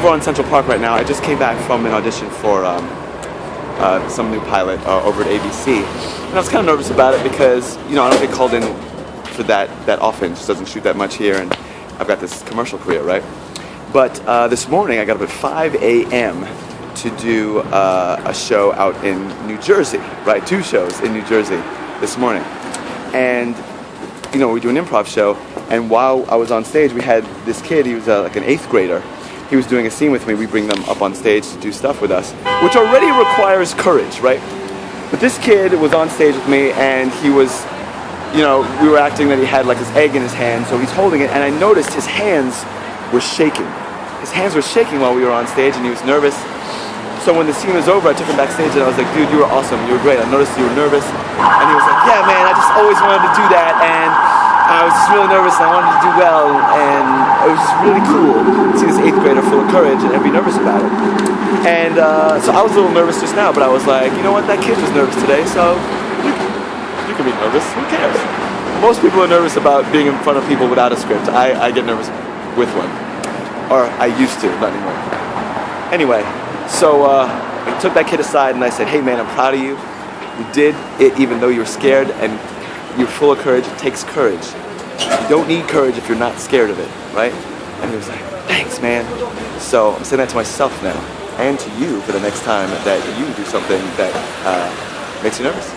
over on Central Park right now. I just came back from an audition for some new pilot over at ABC, and I was kind of nervous about it because, you know, I don't get called in for that often. It just doesn't shoot that much here, and I've got this commercial career, right? But this morning I got up at 5 a.m. to do a show out in New Jersey, right? 2 shows in New Jersey this morning, and you know, we do an improv show, and while I was on stage, we had this kid. He was like an 8th grader. He was doing a scene with me. We bring them up on stage to do stuff with us, which already requires courage, right? But this kid was on stage with me, and he was, you know, we were acting that he had like his egg in his hand, so he's holding it, and I noticed his hands were shaking. His hands were shaking while we were on stage, and he was nervous. So when the scene was over, I took him backstage, and I was like, dude, you were awesome. You were great. I noticed you were nervous. And he was like, yeah, man, I just always wanted to do that, and I was just really nervous, and I wanted to do well, and it was just really cool to see this 8th grader full of courage and be nervous about it. And so I was a little nervous just now, but I was like, you know what, that kid was nervous today, so you can be nervous. Who cares? Most people are nervous about being in front of people without a script. I get nervous with one. Or I used to, not anymore. Anyway, so I took that kid aside and I said, hey man, I'm proud of you. You did it even though you were scared, and you're full of courage. It takes courage. You don't need courage if you're not scared of it, right? And he was like, thanks man. So I'm saying that to myself now, and to you for the next time that you do something that makes you nervous.